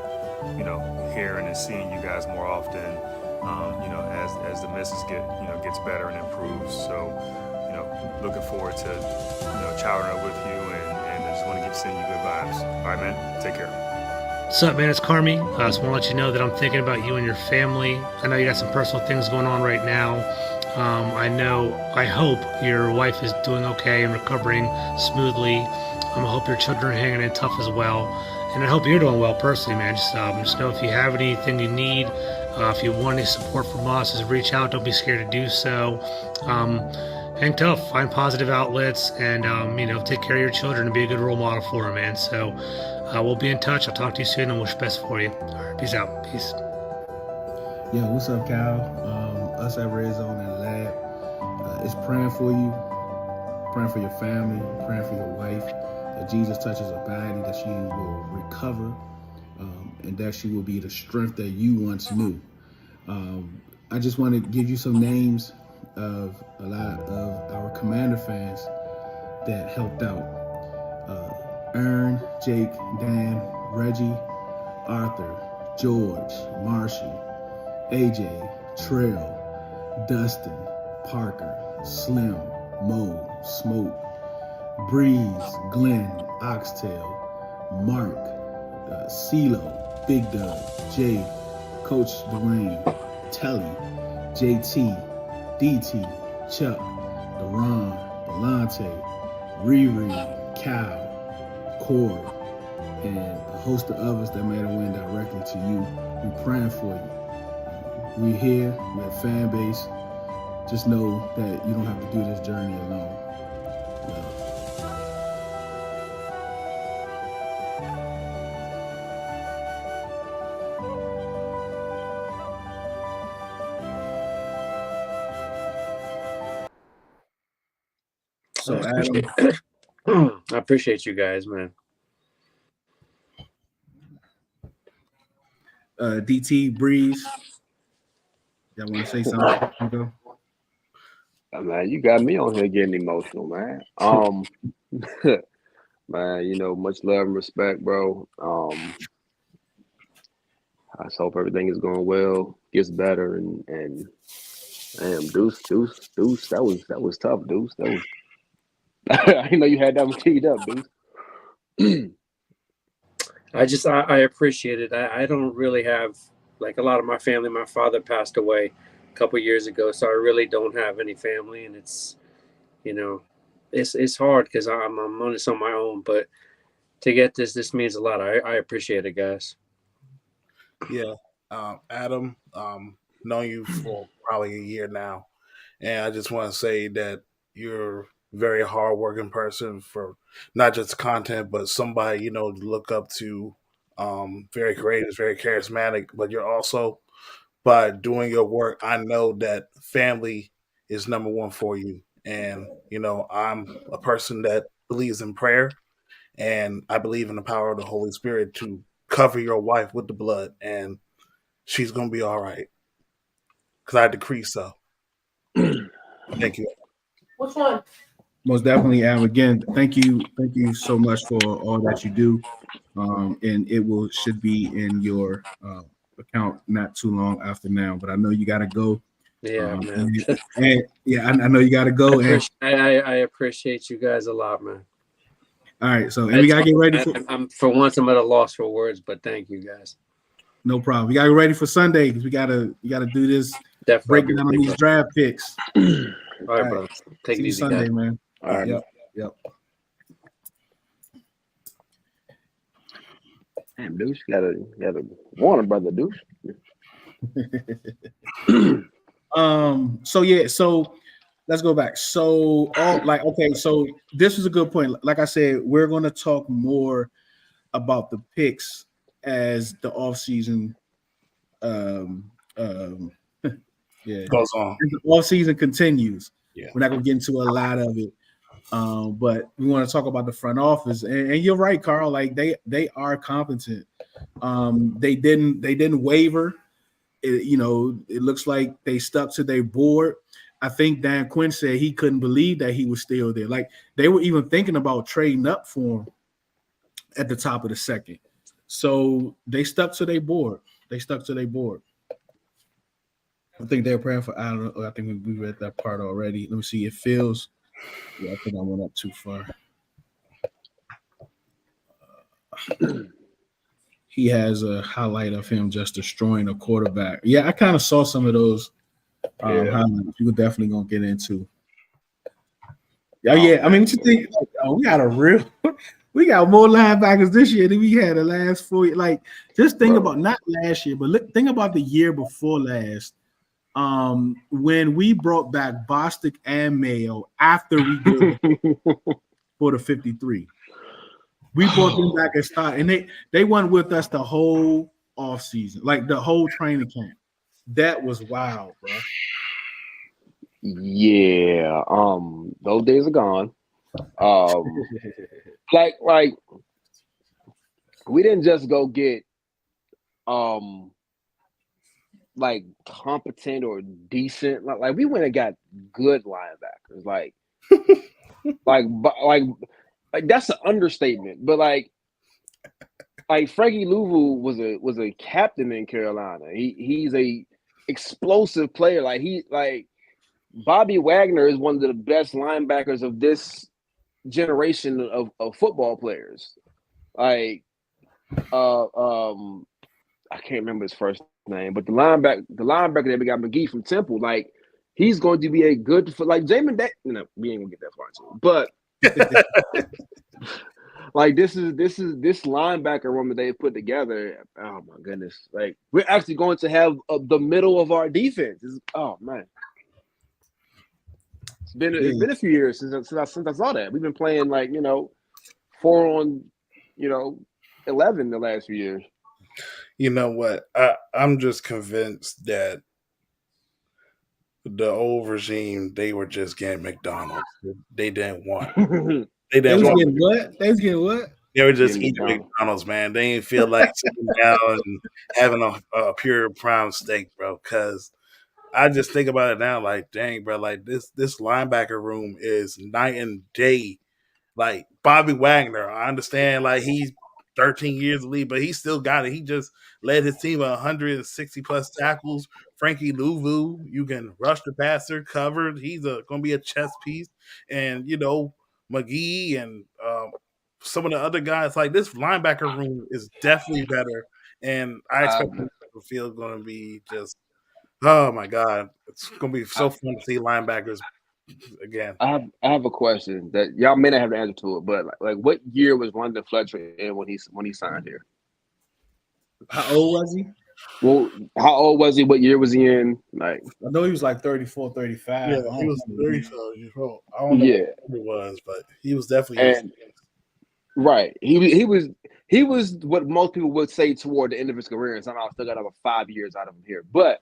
you know, hearing and seeing you guys more often, you know, as the misses gets better and improves. So, you know, looking forward to, you know, chowding up with you, and I just want to send you good vibes. All right, man, take care. What's up, man? It's Carmi. I just want to let you know that I'm thinking about you and your family. I know you got some personal things going on right now. I hope your wife is doing okay and recovering smoothly. I hope your children are hanging in tough as well. And I hope you're doing well personally, man. Just know if you have anything you need, if you want any support from us, just reach out. Don't be scared to do so. Hang tough, find positive outlets, and, you know, take care of your children and be a good role model for them, man. So we'll be in touch. I'll talk to you soon and wish best for you. All right, peace out. Peace. Yo, what's up, Cal? Us at Red Zone and Lab is praying for you, praying for your family, praying for your wife, that Jesus touches her body, that she will recover, and that she will be the strength that you once knew. I just want to give you some names of a lot of our Commander fans that helped out. Ern, Jake, Dan, Reggie, Arthur, George, Marshall, AJ, Trail, Dustin, Parker, Slim, Mo, Smoke, Breeze, Glenn, Oxtail, Mark, Ceelo, Big Doug, Jay, Coach Dwayne, Telly, JT, DT, Chuck, Deron, Delonte, Riri, Cal, Cord, and a host of others that made a win directly to you. We're praying for you. We're here, we're a fan base. Just know that you don't have to do this journey alone. Love. So Adam, I appreciate you guys, man. DT, Breeze, y'all want to say something? Man, you got me on here getting emotional, man. Man, you know, much love and respect, bro. I just hope everything is going well, gets better, and damn, Deuce, that was tough, Deuce. That was I didn't know you had that one teed up, Deuce. I appreciate it. I don't really have, like a lot of my family. My father passed away a couple years ago, so I really don't have any family, and it's, you know, it's hard because I'm on this on my own. But to get this means a lot. I appreciate it, guys. Yeah, Adam, known you for probably a year now, and I just want to say that you're a very hardworking person for not just content, but somebody, you know, to look up to very courageous, very charismatic, but you're also, by doing your work, I know that family is number one for you. And, I'm a person that believes in prayer, and I believe in the power of the Holy Spirit to cover your wife with the blood, and she's going to be all right. Because I decree so. Thank you. Which one? Most definitely, Am. Again, thank you so much for all that you do, and it should be in your account not too long after now. But I know you got to go. Yeah, man. And yeah, I know you got to go. I appreciate you guys a lot, man. All right, so and we gotta get ready for. For once, I'm at a loss for words, but thank you guys. No problem. We gotta get ready for Sunday because we gotta do this. Definitely break down on these draft picks. All right, brother. Take it easy, Sunday, guys. man. All right. Yep. Damn, Deuce, you gotta warn a brother, Deuce. So let's go back. So so this is a good point. Like I said, we're gonna talk more about the picks as the offseason goes on. As the offseason continues. Yeah. We're not gonna get into a lot of it. But we want to talk about the front office, and you're right, Carl. Like they are competent. They didn't waver. It looks like they stuck to their board. I think Dan Quinn said he couldn't believe that he was still there. Like they were even thinking about trading up for him at the top of the second. So they stuck to their board. I think they're praying for. I don't know. I think we read that part already. Let me see. It feels. Yeah, I think I went up too far. He has a highlight of him just destroying a quarterback. Yeah, I kind of saw some of those highlights. You're definitely gonna get into. Yeah. I mean, what you think? We got more linebackers this year than we had the last 4 years. Like, just think about not last year, but think about the year before last. When we brought back Bostic and Mayo after we did for the 53. We brought them back and started, and they went with us the whole offseason, like the whole training camp. That was wild, bro. Yeah, those days are gone. Like we didn't just go get like competent or decent. Like we went and got good linebackers. Like that's an understatement. But like Frankie Louvu was a captain in Carolina. He's a explosive player. Like Bobby Wagner is one of the best linebackers of this generation of football players. Like I can't remember his first name, but the linebacker that we got, McGee from Temple, like he's going to be a good for like Jamin. We ain't gonna get that far into it, but like this linebacker room that they put together. Oh my goodness! Like we're actually going to have the middle of our defense. Oh man, it's been a few years since I saw that. We've been playing 4 on 11 the last few years. You know what? I'm just convinced that the old regime, they were just getting McDonald's. They didn't want. They was getting what? They was getting what? They were just eating McDonald's, man. They didn't feel like sitting down and having a pure prime steak, bro. Because I just think about it now, like, dang, bro, like this linebacker room is night and day. Like Bobby Wagner, I understand, like he's 13 years of lead, but he still got it. He just led his team 160 plus tackles. Frankie Louvu, you can rush the passer, covered. He's going to be a chess piece. And, McGee and some of the other guys, like this linebacker room is definitely better. And I expect the field going to be just, oh my God. It's going to be so fun to see linebackers again. I have a question that y'all may not have the answer to it, but like what year was London Fletcher in when he signed here? How old was he? Well, how old was he? What year was he in? Like I know he was like 34, 35. Yeah, he was 35 years old. I don't know what it was, but he was definitely. Right. He was what most people would say toward the end of his career, and somehow still got another 5 years out of him here. But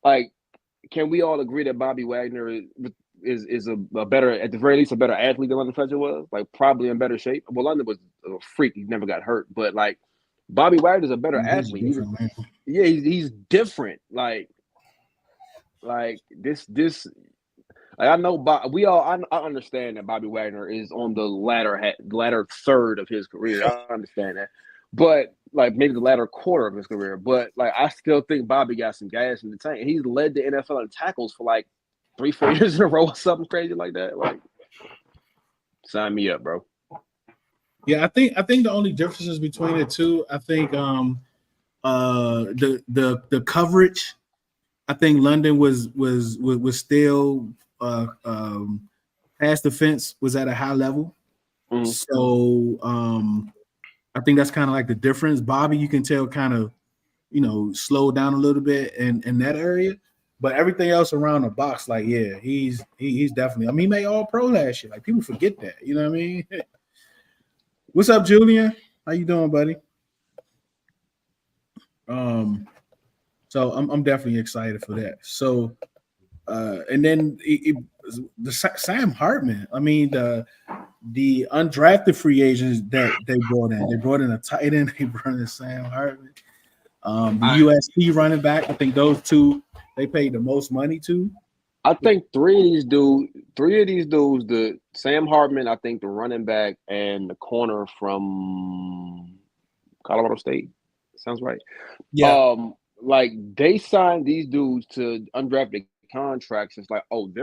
like, can we all agree that Bobby Wagner is a better, at the very least, a better athlete than London Fletcher was? Like, probably in better shape. Well, London was a freak; he never got hurt. But like, Bobby Wagner's a better athlete. He's different. Like this. Like, I know, I understand that Bobby Wagner is on the latter third of his career. I understand that, but like maybe the latter quarter of his career. But like, I still think Bobby got some gas in the tank. He's led the NFL in tackles for like 3-4 years in a row or something crazy like that. Like, sign me up, bro. Yeah, I think the only differences between the two, I think the coverage. I think London was still pass defense was at a high level. Mm-hmm. So I think that's kind of like the difference. Bobby, you can tell, kind of, slowed down a little bit in that area, but everything else around the box, like, yeah, he's definitely. I mean, he made All Pro last year. Like, people forget that. You know what I mean? What's up, Julian? How you doing, buddy? So I'm definitely excited for that. So, and then the Sam Hartman. I mean, the undrafted free agents that they brought in. They brought in a tight end. They brought in Sam Hartman. The USC running back. I think those two they paid the most money to. I think three of these dudes, the Sam Hartman, I think the running back and the corner from Colorado State. Sounds right. Yeah. Like, they signed these dudes to undrafted contracts. It's like, oh, they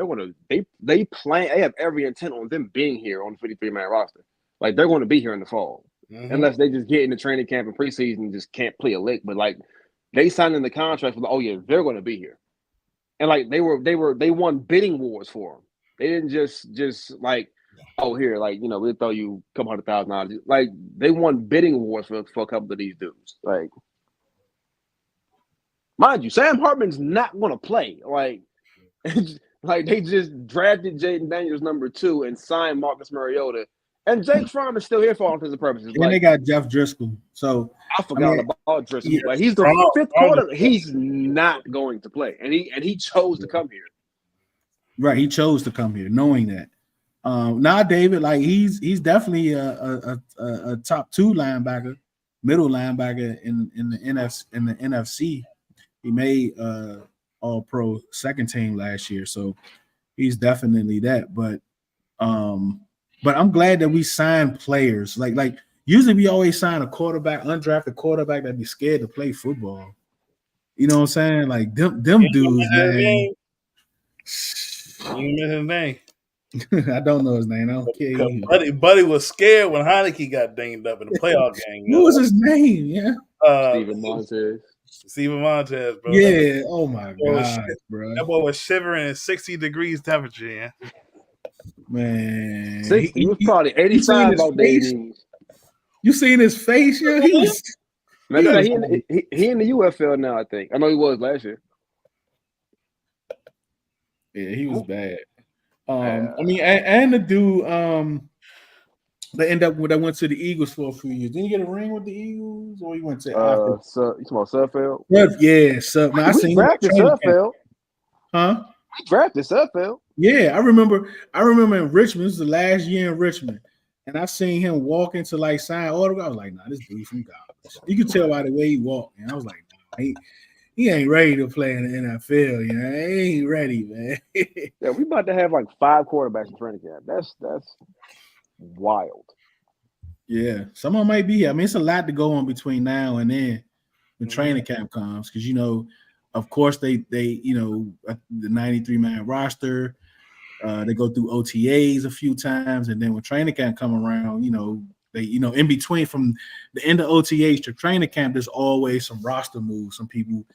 have every intent on them being here on the 53-man roster. Like, they're going to be here in the fall, unless they just get into training camp and preseason and just can't play a lick. But like, they signed in the contracts with, oh yeah, they're going to be here, and like they won bidding wars for them. They didn't just like, oh, here, like, we'll throw you a couple $100,000. Like, they won bidding wars for a couple of these dudes. Like, mind you, Sam Hartman's not going to play. Like, like, they just drafted Jaden Daniels #2 and signed Marcus Mariota, and Jake Fromm is still here for all intents and purposes. And they got Jeff Driscoll. So I forgot about Driscoll. Yeah, like, he's the fifth quarter. He's not going to play, and he chose to come here. Right, he chose to come here, knowing that. Now, David, like, he's definitely a top 2 linebacker, middle linebacker in the NFC. He made All Pro second team last year, so he's definitely that. But I'm glad that we signed players. Like usually we always sign a quarterback, undrafted quarterback that be scared to play football. You know what I'm saying? Like, them dudes, man. You know his name. I don't know his name. I don't care. Buddy was scared when Heineke got dinged up in the playoff game. What was his name? Yeah. Steven Montez, bro. Yeah. Oh my God, bro. That boy was shivering in 60 degrees temperature. Yeah. Man, he was probably 85 out there. You seen his face? Yeah, he was. He in the UFL now, I think. I know he was last year. Yeah, he was bad. I mean, and the dude that went to the Eagles for a few years. Didn't he get a ring with the Eagles, or he went to you talking about Sudfeld? Yeah, Sud. No, I seen drafted Sudfeld. Huh? We drafted Sudfeld. Yeah, I remember in Richmond. This was the last year in Richmond, and I seen him walk into like sign autograph. I was like, nah, this dude from college. You could tell by the way he walked, and I was like, nah, he ain't ready to play in the NFL. You know, he ain't ready, man. Yeah, we about to have like 5 quarterbacks in training camp. That's wild. Yeah, some of them might be. I mean, it's a lot to go on between now and then when training camp comes, because of course they the 93-man roster. They go through OTAs a few times, and then when training camp come around, they in between from the end of OTAs to training camp, there's always some roster moves. Some people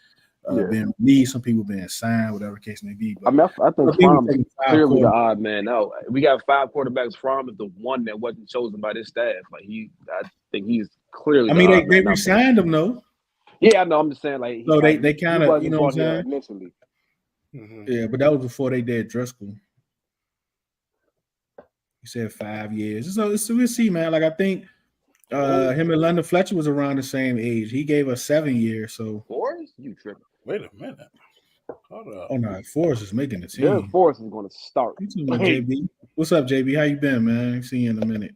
being released, some people being signed, whatever the case may be. But I mean, I think Fromm is clearly the odd man out. We got 5 quarterbacks. Fromm is the one that wasn't chosen by this staff. Like, I think he's clearly. I mean, they re-signed him though. Yeah, I know. I'm just saying, like, so they kind of, what I'm saying? Initially. Yeah, but that was before they did Driscoll. He said 5 years. So we'll see, man. Like, I think Him and London Fletcher was around the same age. He gave us 7 years. So Forrest, you tripping? Wait a minute. Hold up. oh no, Forrest is making the Derek team. Forrest is going to start. You talking about JB? What's up, JB? How you been, man? I've seen you in a minute.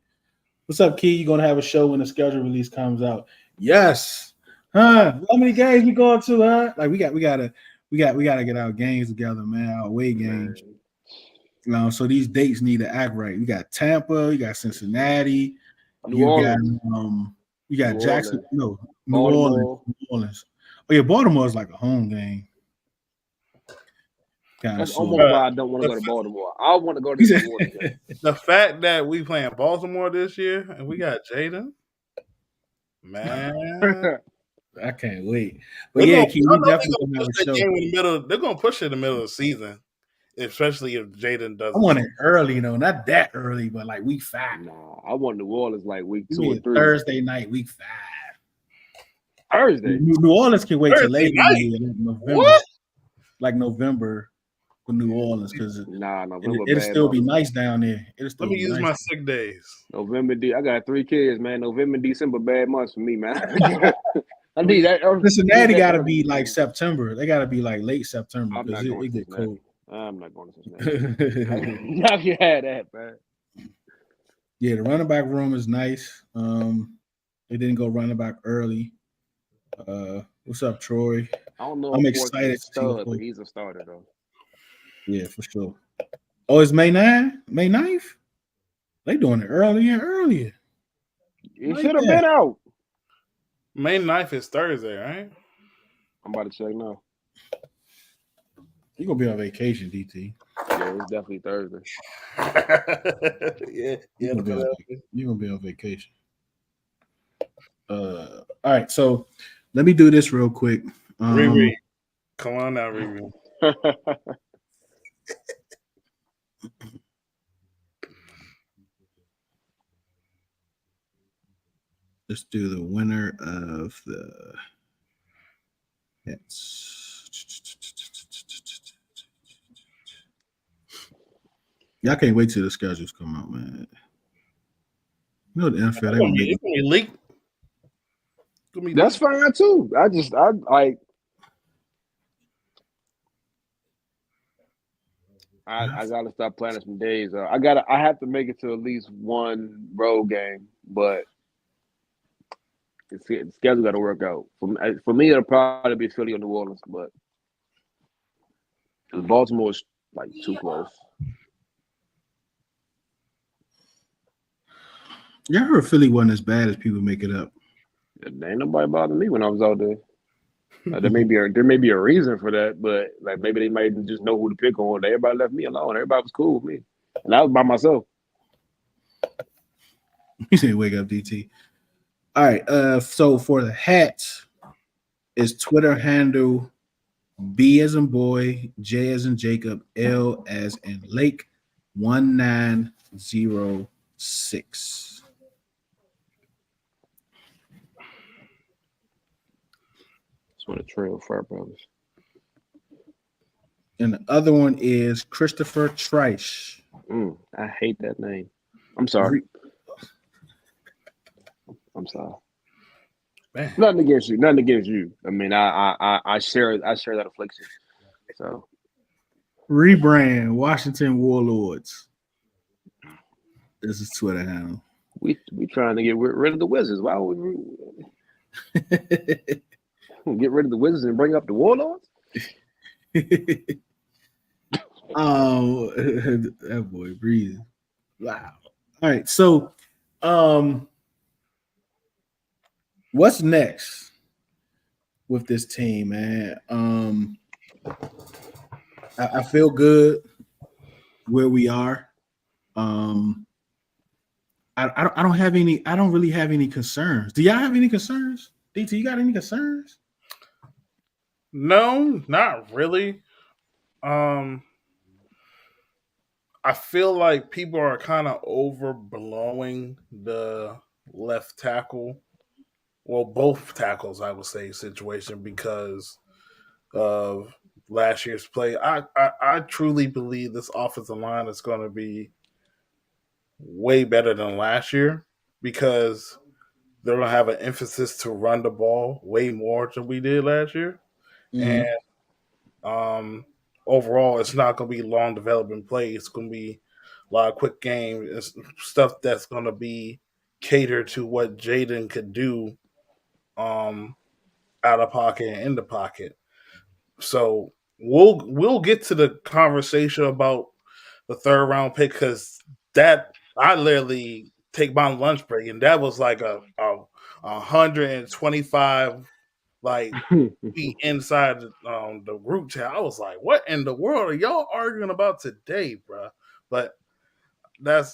What's up, Key? You gonna have a show when the schedule release comes out? Yes. Huh? How many games we going to? Huh? Like we gotta get our games together, man. Our away games. So these dates need to act right. We got Tampa, you got Cincinnati, New Orleans. You got New Jackson, Orleans. New Orleans. Oh yeah, Baltimore is like a home game. That's almost why I don't want to go to Baltimore. I want to go to New Orleans. The fact that we playing Baltimore this year and we got Jaden, man. I can't wait. But yeah, Key, we definitely gonna have a show. They're gonna push it in the middle of the season, especially if Jaden doesn't. I want it early, not that early, but like week 5. Nah, I want New Orleans like week 2 or 3. Thursday night, week 5. Thursday. New Orleans can wait till later November. What? Like November for New Orleans, because November it'll still be nice down there. Let me use my sick days. November, I got 3 kids, man. November, December, bad months for me, man. I need that. Cincinnati got to be like September. They got to be like late September because it get cold. I'm not going to Cincinnati. Y'all can have that, man. Yeah, the running back room is nice. They didn't go running back early. What's up, Troy? I don't know. I'm excited. But he's a starter though. Yeah, for sure. Oh, it's May 9th? May 9th? They doing it earlier. It should have been out. May 9th is Thursday, right? I'm about to check now. You're going to be on vacation, DT. Yeah, it's definitely Thursday. Yeah. You're going to be on vacation. All right, so let me do this real quick. Riri. Come on now, Riri. Let's do the winner of the hits. Y'all can't wait till the schedules come out, man. You know the NFL. They gonna be leaked. That's fine too. I like. I gotta stop planning some days. I have to make it to at least one road game, but the schedule got to work out. For me, it'll probably be Philly or New Orleans, but Baltimore is like too close. Yeah, I heard Philly wasn't as bad as people make it up. There ain't nobody bothering me when I was out there. There may be a reason for that, but like maybe they might just know who to pick on. Everybody left me alone. Everybody was cool with me, and I was by myself. You say wake up, DT. All right. So for the hats, is Twitter handle B as in boy, J as in Jacob, L as in Lake 1906. It's one of Trail Frat Brothers. And the other one is Christopher Trice. I hate that name. I'm sorry. I'm sorry. Man. Nothing against you. I mean, I share that affliction. So Rebrand Washington Warlords. This is Twitter handle. We trying to get rid of the Wizards. Why would we get rid of the Wizards and bring up the Warlords? Oh, that boy breathing. Wow. All right, so what's next with this team, man? I feel good where we are. I don't really have any concerns. Do y'all have any concerns? DT, you got any concerns? No, not really. I feel like people are kind of overblowing the left tackle. Well, both tackles, I would say, situation because of last year's play. I truly believe this offensive line is going to be way better than last year because they're going to have an emphasis to run the ball way more than we did last year. Mhm. And overall, it's not going to be long development play. It's going to be a lot of quick games. It's stuff that's going to be catered to what Jaden could do out of pocket and in the pocket. So we'll get to the conversation about the third round pick because that I literally take my lunch break and that was like a 125 like feet inside the group chat. I was like, what in the world are y'all arguing about today, bro? But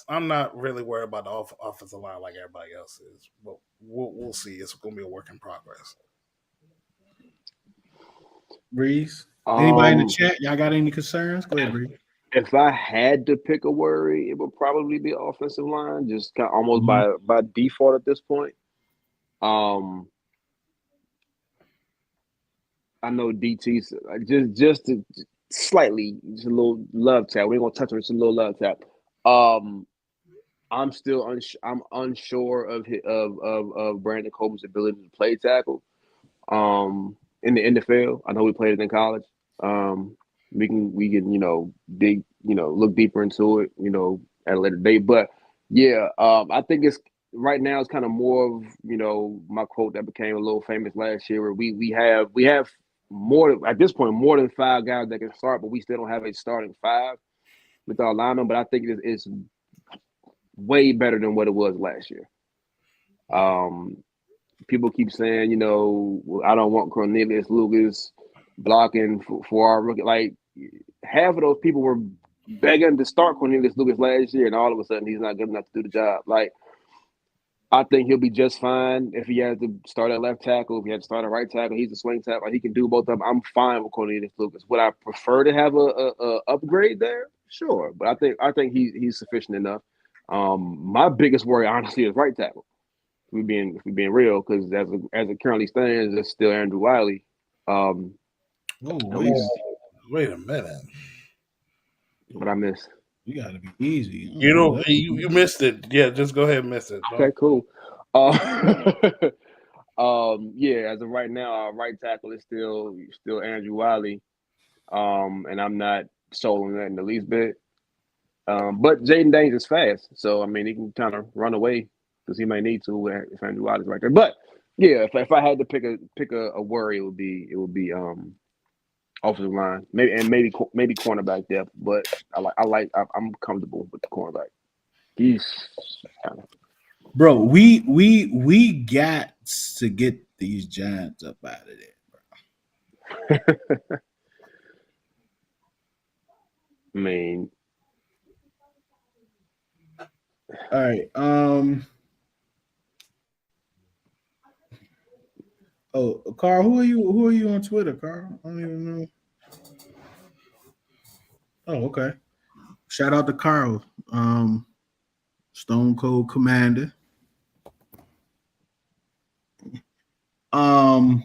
I'm not really worried about the offensive line like everybody else is. But we'll see. It's going to be a work in progress. Breeze. Anybody in the chat? Y'all got any concerns? Go ahead, Breeze. If I had to pick a worry, it would probably be offensive line, just kind of almost by default at this point. I know DT's just a little love tap. We ain't gonna touch on it, just a little love tap. I'm still I'm unsure of Brandon Coleman's ability to play tackle. In the NFL, I know we played it in college. We can dig look deeper into it at a later date. But yeah, I think it's right now it's kind of more of my quote that became a little famous last year, where we have more at this point more than 5 guys that can start, but we still don't have a starting 5 with our lineup. But I think it's way better than what it was last year. People keep saying, I don't want Cornelius Lucas blocking for our rookie. Like, half of those people were begging to start Cornelius Lucas last year, and all of a sudden he's not good enough to do the job. Like, I think he'll be just fine if he has to start at left tackle, if he has to start at right tackle. He's a swing tackle. He can do both of them. I'm fine with Cornelius Lucas. Would I prefer to have a upgrade there? Sure, but I think he's sufficient enough. My biggest worry, honestly, is right tackle. If we being real, because as it currently stands, it's still Andrew Wiley. Wait a minute. What I missed? You gotta be easy. You missed it. Yeah, just go ahead and miss it. Okay, cool. Yeah, as of right now, our right tackle is still Andrew Wiley. And I'm not sold on that in the least bit. But Jaden Daniels is fast, so I mean he can kind of run away because he may need to if Andrew Wiley's right there. But yeah, if I had to pick a worry, it would be offensive line, maybe cornerback depth. But I'm comfortable with the cornerback. He's kind of. Bro, we got to get these Giants up out of there, bro. I mean, all right. Oh, Carl, who are you on Twitter, Carl? I don't even know. Oh, okay. Shout out to Carl, Stone Cold Commander. I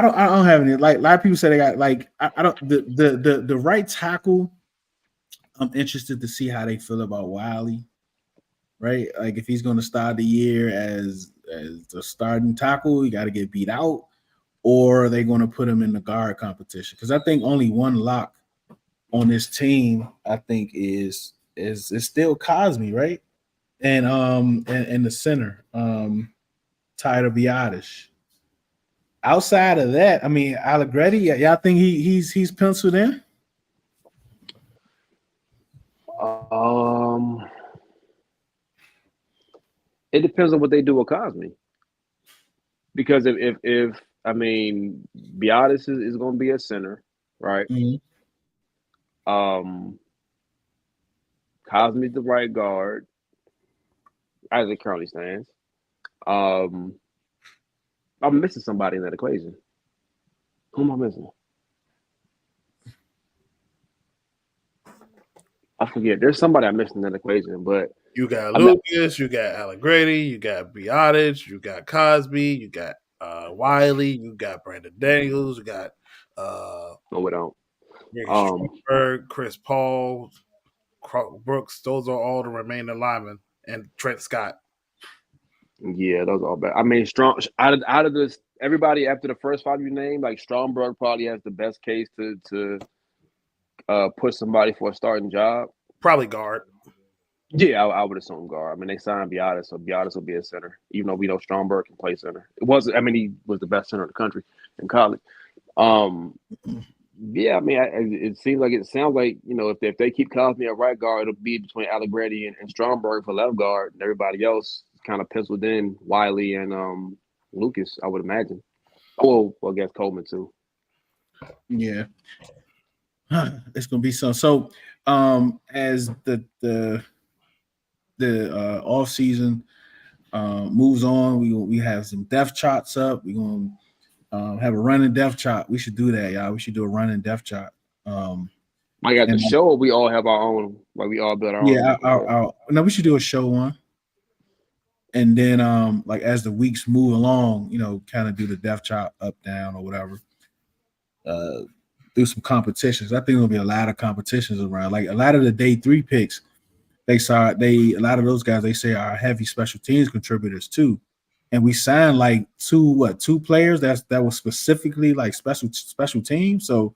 don't have any, like, a lot of people say they got, like, I don't, the right tackle. I'm interested to see how they feel about Wiley, right? Like, if he's going to start the year as the starting tackle, you got to get beat out, or are they going to put him in the guard competition? Because I think only one lock on this team, I think, is still Cosme, right? And the center, Tyler Biotish. Outside of that, I mean, Allegretti, y'all think he's penciled in? It depends on what they do with Cosme. Because if I mean, Biotis is going to be a center, right? Mm-hmm. Cosme's the right guard, as it currently stands. I'm missing somebody in that equation. Who am I missing? I forget. There's somebody I'm missing in that equation, but you got Lucas, you got Allegretti, you got Biotic, you got Cosme, you got Wiley, you got Brandon Daniels, you got no, we don't. Stromberg, Chris Paul, Brooks. Those are all the remaining linemen, and Trent Scott. Yeah, those are all bad. I mean, Strong out of this everybody after the first 5 you named, like Stromberg probably has the best case to push somebody for a starting job. Probably guard. Yeah, I would assume guard. I mean, they signed Biotis, so Biotis will be a center, even though we know Stromberg can play center. He was the best center in the country in college. Yeah, I mean, it sounds like if they keep Cosme at right guard, it'll be between Allegretti and Stromberg for left guard, and everybody else kind of penciled in Wiley and Lucas, I would imagine. Well, I guess Coleman too. Yeah, it's gonna be so. As the off season moves on, we have some depth charts up. We're gonna have a running depth chart. We should do that, y'all. We should do a running depth chart. I got the show. Or we all have our own. Like we all build our own. Yeah, no, we should do a show one. And then, like as the weeks move along, kind of do the depth chart up, down, or whatever. Do some competitions. I think there'll be a lot of competitions around. Like a lot of the day 3 picks, a lot of those guys they say are heavy special teams contributors too. And we signed like two players that was specifically like special teams. So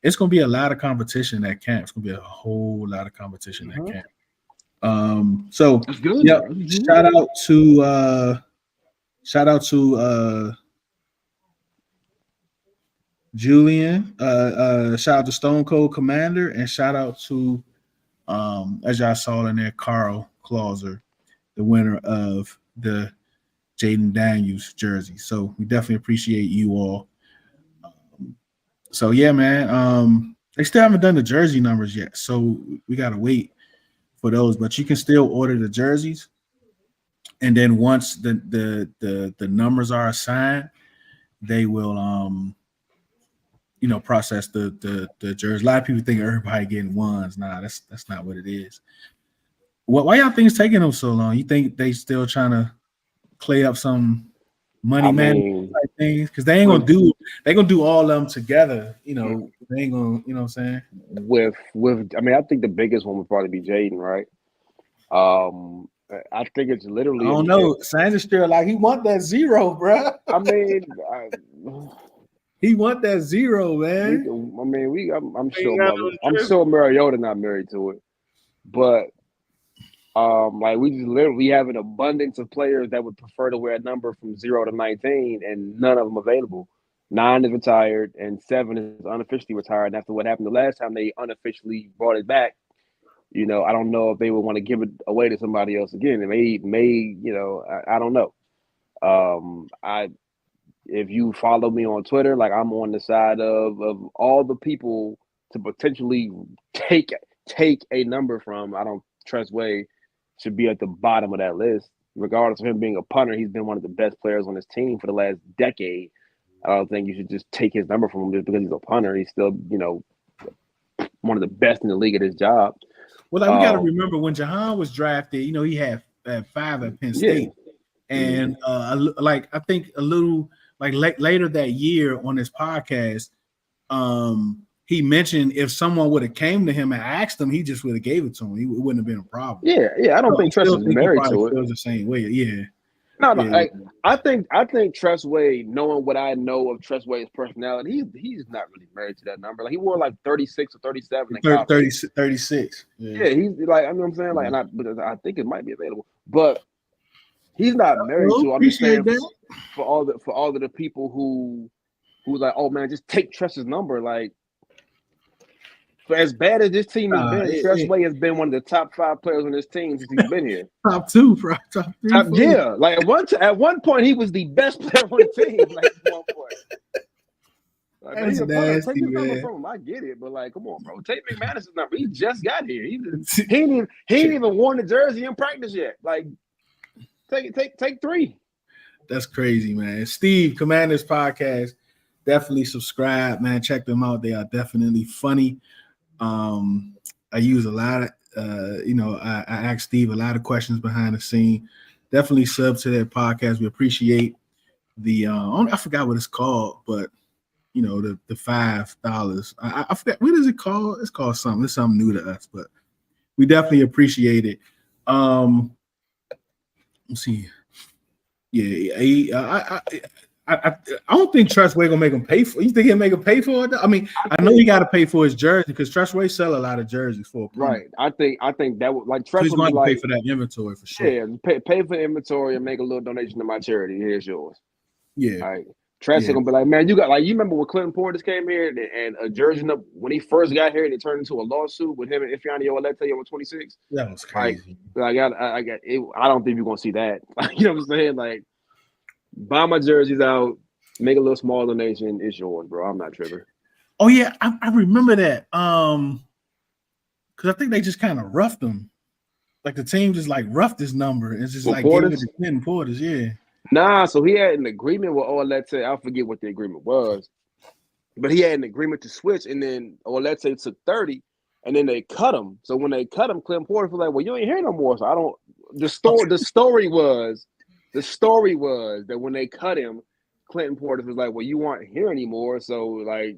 it's gonna be a lot of competition at camp. It's gonna be a whole lot of competition at camp. So that's good. Yeah, shout out to Julian, shout out to Stone Cold Commander, and shout out to as y'all saw in there, Carl Clauser, the winner of the Jaden Daniels jersey. So we definitely appreciate you all. So yeah, man. They still haven't done the jersey numbers yet, so we gotta wait for those. But you can still order the jerseys, and then once the numbers are assigned, they will process the jersey. A lot of people think everybody getting ones. Nah, that's not what it is. Why y'all think it's taking them so long? You think they still trying to play up some money man type things? Because they ain't gonna do all of them together. They ain't gonna, you know what I'm saying? I think the biggest one would probably be Jaden, right? I think it's literally. I don't know. Sanders still like he want that 0, bro. I mean, he want that 0, man. I'm sure Mariota not married to it, but we have an abundance of players that would prefer to wear a number from 0 to 19, and none of them available. 9 is retired, and 7 is unofficially retired. And after what happened the last time they unofficially brought it back, I don't know if they would want to give it away to somebody else again. It may, I don't know. If you follow me on Twitter, like I'm on the side of all the people to potentially take a number from. I don't trust Way should be at the bottom of that list, regardless of him being a punter. He's been one of the best players on his team for the last decade. I don't think you should just take his number from him just because he's a punter. He's still, one of the best in the league at his job. Well, we got to remember when Jahan was drafted, he had 5 at Penn State. Yeah. And I think a little later that year on his podcast, he mentioned if someone would have came to him and asked him, he just would have gave it to him. It wouldn't have been a problem. Yeah. I don't think Tress is married to it. Feels the same way. Yeah. No. Yeah. I think Tress Way, knowing what I know of Tress Way's personality, he's not really married to that number. Like he wore like 36 or 37. 36. Yeah, he's like, I know what I'm saying. Like, I think it might be available, but he's not married to. I'm just saying for all of the people who like, oh man, just take Tress's number. Like, for as bad as this team has been, Tress Way has been one of the top 5 players on this team since he's been here. Top 2, bro. Top 3. Yeah, like at one point he was the best player on the team. Like at one point. Like, that's nasty, take his man. number from him. I get it, but like, come on, bro. Take McManus's number. He just got here. He ain't even worn the jersey in practice yet. Like, take 3. That's crazy, man. Steve, Commanders Podcast. Definitely subscribe, man. Check them out. They are definitely funny. I use a lot of, I ask Steve a lot of questions behind the scene. Definitely sub to their podcast. We appreciate the, I forgot what it's called, but the $5. I forgot, what is it called? It's called something. It's something new to us, but we definitely appreciate it. Let's see. I don't think Trustway gonna make him pay for. You think he'll make him pay for it? I mean, I know he got to pay for his jersey because Trustway sell a lot of jerseys for a right. I think that would like So Trust he's would going be to like, pay for that inventory for sure. yeah, pay for inventory and make a little donation to my charity. Here's yours. Yeah. All right. Trust gonna be like, man, you got like you remember when Clinton Portis came here and a jersey up when he first got here and it turned into a lawsuit with him and Ifeanyi Olete on 26. That was crazy. I got it. I don't think you're gonna see that. You know what I'm saying? Like, buy my jerseys out, make a little small donation. It's yours, bro. I'm not tripping. Oh yeah, I remember that. Because I think they just kind of roughed him. Like the team just like roughed this number. It's just like giving it to Clinton Portis. Yeah. Nah, so he had an agreement with Olete. I forget what the agreement was, but he had an agreement to switch, and then Olete took 30, and then they cut him. So when they cut him, Clinton Portis was like, "Well, you ain't here no more." So I don't. The story was that when they cut him, Clinton Portis was like, "Well, you aren't here anymore, so like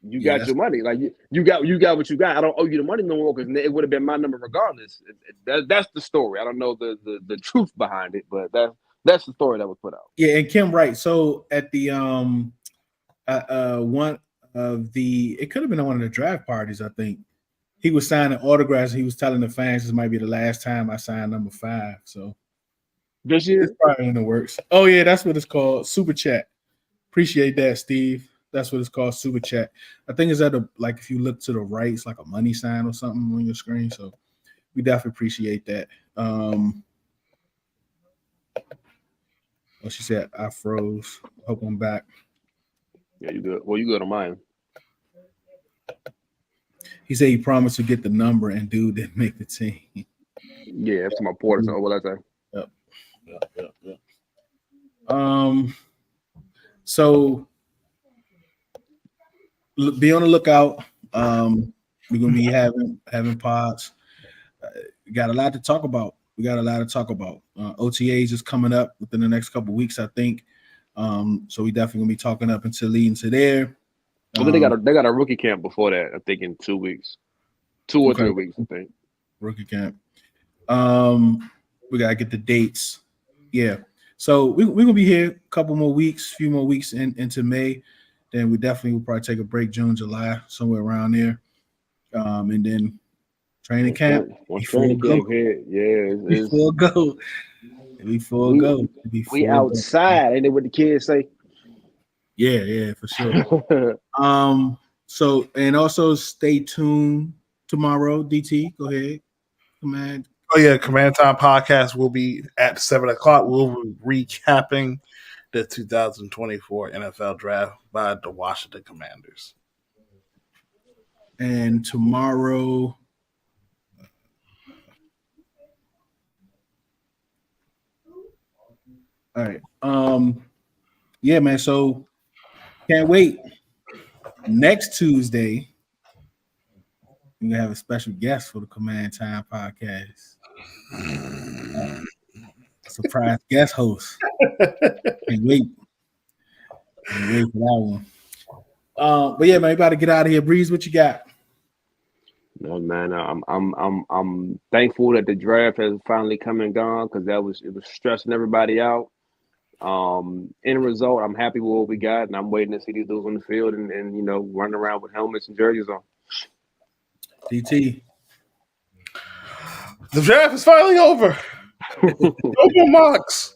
you got your money. Like you got what you got. I don't owe you the money no more because it would have been my number regardless." That's the story. I don't know the truth behind it, but that's the story that was put out. Yeah, and Kim, right. So at the one of the, it could have been one of the draft parties, I think. He was signing autographs. He was telling the fans this might be the last time I sign number 5. So this year, it's probably in the works. Oh yeah, that's what it's called. Super chat. Appreciate that, Steve. That's what it's called, super chat. I think it's at a, like if you look to the right, it's like a money sign or something on your screen. So we definitely appreciate that. She said I froze. Hope I'm back. Yeah, you good. Well, you good on mine. He said he promised to get the number, and dude didn't make the team. Yeah, that's my Portis. So what I say? Yep. So be on the lookout. We're gonna be having pods. Got a lot to talk about. OTAs is coming up within the next couple of weeks, I think. So we definitely gonna be talking up until leading to there. Well, they got a rookie camp before that. I think in 2 weeks, 2 or 3 weeks. I think rookie camp. We gotta get the dates. Yeah. So we're gonna be here a few more weeks into May. Then we definitely will probably take a break June, July, somewhere around there. And then training camp. Once training camp hit, yeah, we full go. We outside, ain't it what the kids say? Yeah, for sure. So and also stay tuned tomorrow. DT, go ahead. Command. Oh yeah, Command Time podcast will be at 7:00. We'll be recapping the 2024 NFL Draft by the Washington Commanders. And tomorrow, all right. Yeah, man. So can't wait. Next Tuesday, we're gonna have a special guest for the Command Time podcast. Surprise guest host. Can't wait. Can't wait for that one. But yeah, man, you about to get out of here. Breeze, what you got? No, man, I'm thankful that the draft has finally come and gone because it was stressing everybody out. End result, I'm happy with what we got, and I'm waiting to see these dudes on the field and running around with helmets and jerseys on. DT. The draft is finally over. No more mocks.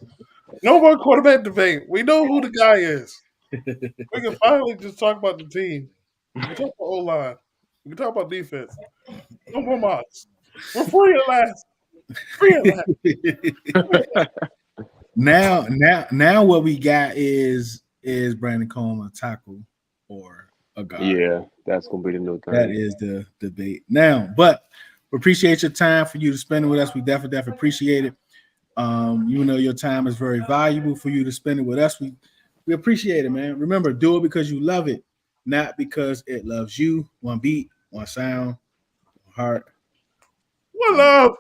No more quarterback debate. We know who the guy is. We can finally just talk about the team. We can talk about O-line. We can talk about defense. No more mocks. We're free at last. Now what we got is Brandon Coleman a tackle or a guard. Yeah, that's gonna be the new thing. That is the debate now. But we appreciate your time for you to spend it with us. We definitely appreciate it. Your time is very valuable for you to spend it with us. We appreciate it, man. Remember, do it because you love it, not because it loves you. One beat, one sound, one heart. One love.